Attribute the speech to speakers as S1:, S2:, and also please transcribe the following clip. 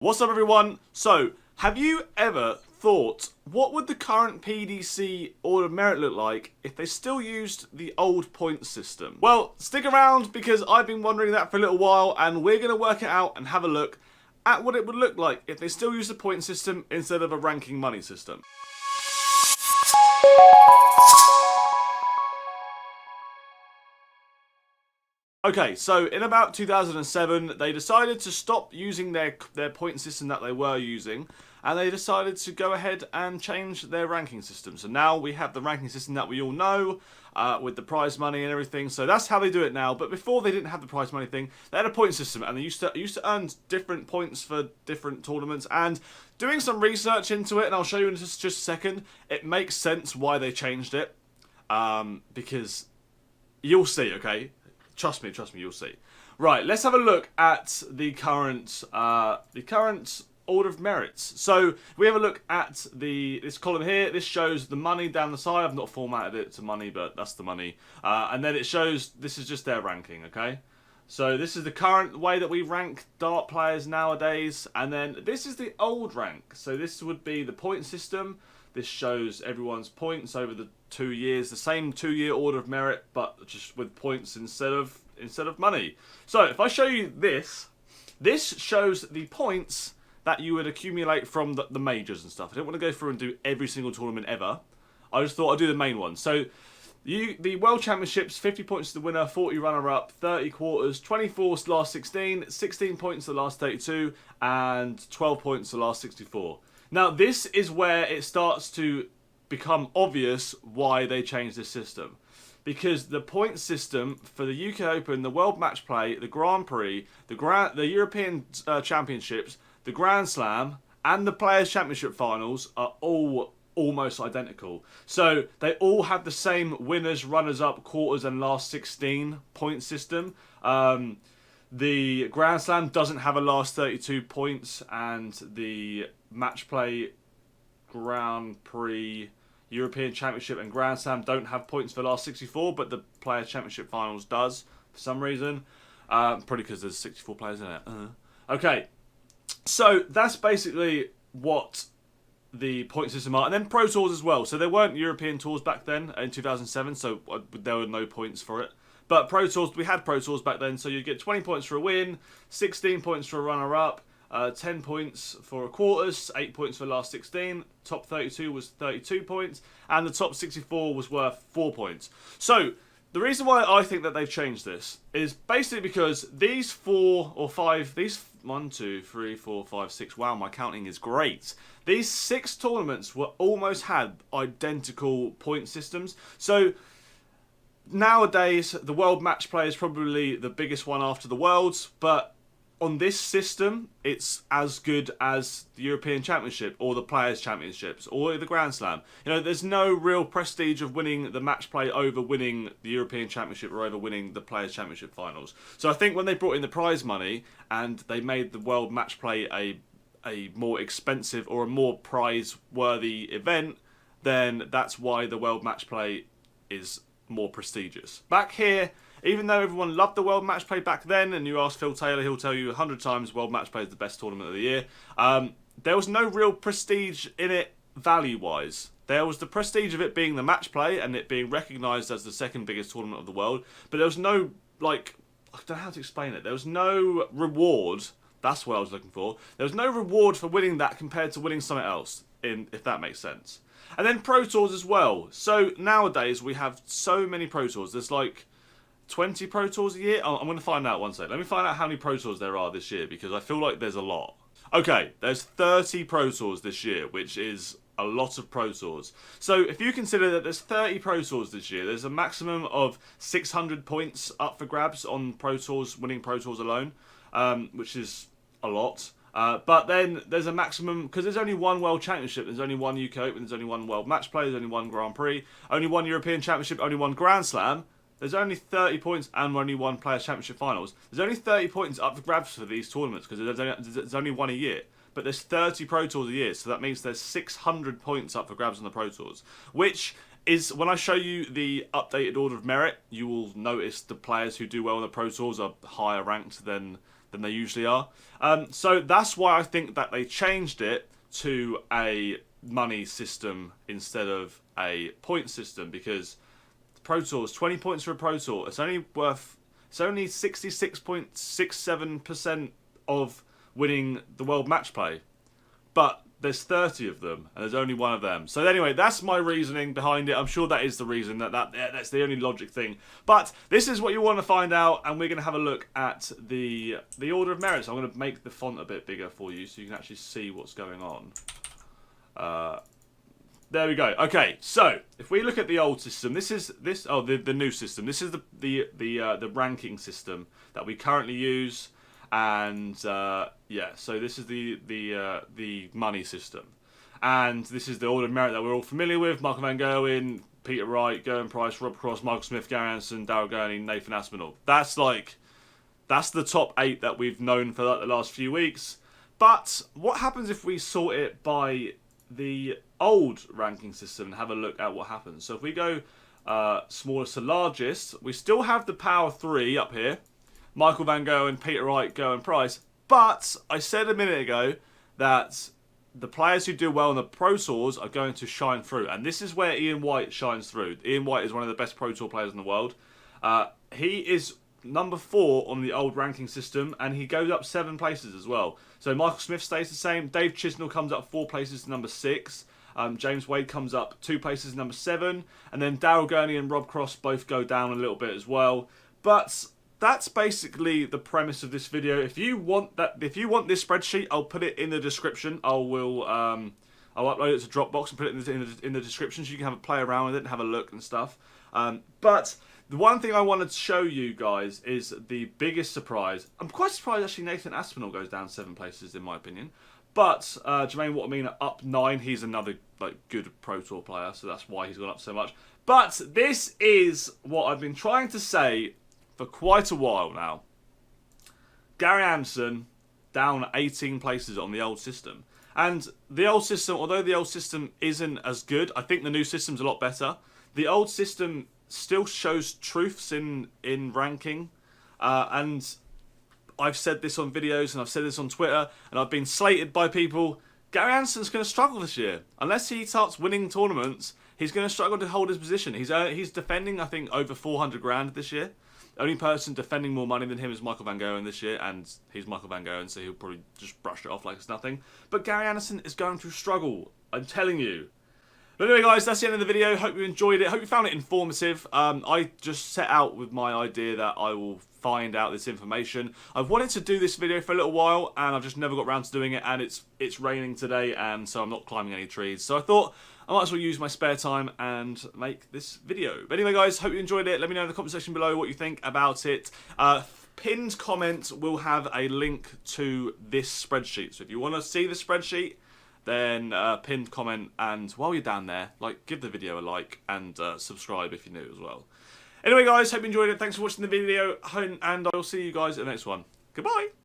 S1: What's up everyone? So, have you ever thought, what would the current PDC Order of Merit look like if they still used the old point system? Well, stick around because I've been wondering that for a little while and we're going to work it out and have a look at what it would look like if they still use the point system instead of a ranking money system. Okay, so in about 2007, they decided to stop using their point system that they were using, and they decided to go ahead and change their ranking system. So now we have the ranking system that we all know, with the prize money and everything. So that's how they do it now. But before they didn't have the prize money thing, they had a point system, and they used to earn different points for different tournaments. And doing some research into it, and I'll show you in just a second, it makes sense why they changed it, because you'll see, okay. Trust me, you'll see. Right, let's have a look at the current order of merits. So we have a look at this column here. This shows the money down the side. I've not formatted it to money, but that's the money. And then it shows this is just their ranking. Okay. So this is the current way that we rank dart players nowadays, and then this is the old rank. So this would be the point system. This shows everyone's points over the 2 years, the same 2-year order of merit, but just with points instead of money. So if I show you this, this shows the points that you would accumulate from the majors and stuff. I don't want to go through and do every single tournament ever. I just thought I'd do the main one. So the World Championships, 50 points to the winner, 40 runner-up, 30 quarters, 24 to the last 16, 16 points to the last 32, and 12 points to the last 64. Now, this is where it starts to become obvious why they changed this system. Because the point system for the UK Open, the World Match Play, the Grand Prix, the European Championships, the Grand Slam, and the Players' Championship Finals are all almost identical. So they all have the same winners, runners-up, quarters, and last 16 point system. The Grand Slam doesn't have a last 32 points, and the Match Play, Grand Prix, European Championship, and Grand Slam don't have points for the last 64, but the Players' Championship Finals does, for some reason. Probably because there's 64 players in it. Okay, so that's basically what the point system are. And then Pro Tours as well. So there weren't European Tours back then in 2007, so there were no points for it. But Pro Tours, we had Pro Tours back then, so you get 20 points for a win, 16 points for a runner-up, 10 points for a quarters, 8 points for the last 16, top 32 was 32 points, and the top 64 was worth 4 points. So, the reason why I think that they've changed this is basically because these 4 or 5, these 1, 2, 3, 4, 5, 6, wow, my counting is great. These 6 tournaments were almost had identical point systems. So, nowadays, the World Match Play is probably the biggest one after the Worlds, but on this system, it's as good as the European Championship or the Players' Championships or the Grand Slam. You know, there's no real prestige of winning the Match Play over winning the European Championship or over winning the Players' Championship finals. So I think when they brought in the prize money and they made the World Match Play a more expensive or a more prize-worthy event, then that's why the World Match Play is more prestigious. Back here, even though everyone loved the World Match Play back then, and you ask Phil Taylor, he'll tell you 100 times World Match Play is the best tournament of the year, there was no real prestige in it value-wise. There was the prestige of it being the match play and it being recognised as the second biggest tournament of the world, but there was no, like, I don't know how to explain it. There was no reward, that's what I was looking for. There was no reward for winning that compared to winning something else, if that makes sense. And then Pro Tours as well. So nowadays we have so many Pro Tours. There's like 20 Pro Tours a year? I'm going to find out one second. Let me find out how many Pro Tours there are this year, because I feel like there's a lot. Okay, there's 30 Pro Tours this year, which is a lot of Pro Tours. So if you consider that there's 30 Pro Tours this year, there's a maximum of 600 points up for grabs on Pro Tours, winning Pro Tours alone, which is a lot. But then there's a maximum, because there's only one World Championship, there's only one UK Open, there's only one World Match Play, there's only one Grand Prix, only one European Championship, only one Grand Slam. There's only 30 points and only one Players' Championship Finals. There's only 30 points up for grabs for these tournaments because there's only one a year. But there's 30 Pro Tours a year, so that means there's 600 points up for grabs on the Pro Tours. Which is, when I show you the updated order of merit, you will notice the players who do well in the Pro Tours are higher ranked than than they usually are. So that's why I think that they changed it to a money system instead of a point system, because Pro Tours, 20 points for a Pro Tour, it's only 66.67% of winning the World Match Play. But there's 30 of them, and there's only one of them. So anyway, that's my reasoning behind it. I'm sure that is the reason, that's the only logic thing. But this is what you want to find out, and we're going to have a look at the order of merit. So I'm going to make the font a bit bigger for you, so you can actually see what's going on. There we go. Okay, so if we look at the old system, the new system. This is the ranking system that we currently use. And yeah, so this is the money system, and this is the order of merit that we're all familiar with: Michael Van Gerwen, Peter Wright, Gerwyn Price, Rob Cross, Michael Smith, Gary Anderson, Daryl Gurney, Nathan Aspinall. That's the top 8 that we've known for the last few weeks. But what happens if we sort it by the old ranking system and have a look at what happens? So if we go smallest to largest, we still have the Power 3 up here. Michael Van Gerwen, Peter Wright, Gerwyn Price. But I said a minute ago that the players who do well in the Pro Tours are going to shine through. And this is where Ian White shines through. Ian White is one of the best Pro Tour players in the world. He is number 4 on the old ranking system, and he goes up 7 places as well. So Michael Smith stays the same. Dave Chisnell comes up 4 places to number 6. James Wade comes up 2 places to number 7. And then Daryl Gurney and Rob Cross both go down a little bit as well. But that's basically the premise of this video. If you want this spreadsheet, I'll put it in the description. I'll upload it to Dropbox and put it in the description, so you can have a play around with it and have a look and stuff. But the one thing I wanted to show you guys is the biggest surprise. I'm quite surprised actually Nathan Aspinall goes down 7 places in my opinion. But Jermaine Waterman up 9. He's another good Pro Tour player, so that's why he's gone up so much. But this is what I've been trying to say for quite a while now. Gary Anderson down 18 places on the old system. And the old system, although the old system isn't as good, I think the new system's a lot better. The old system still shows truths in ranking. And I've said this on videos and I've said this on Twitter, and I've been slated by people. Gary Anderson's going to struggle this year. Unless he starts winning tournaments, he's going to struggle to hold his position. He's defending, I think, over 400 grand this year. The only person defending more money than him is Michael Van Gerwen this year, and he's Michael Van Gerwen, so he'll probably just brush it off like it's nothing. But Gary Anderson is going to struggle, I'm telling you. But anyway, guys, that's the end of the video. Hope you enjoyed it. Hope you found it informative. I just set out with my idea that I will find out this information. I've wanted to do this video for a little while, and I've just never got around to doing it, and it's raining today, and so I'm not climbing any trees. So I thought I might as well use my spare time and make this video. But anyway, guys, hope you enjoyed it. Let me know in the comment section below what you think about it. Pinned comment will have a link to this spreadsheet. So if you want to see the spreadsheet, then pinned comment, and while you're down there, give the video a like and subscribe if you're new as well. Anyway, guys, hope you enjoyed it. Thanks for watching the video, and I'll see you guys in the next one. Goodbye.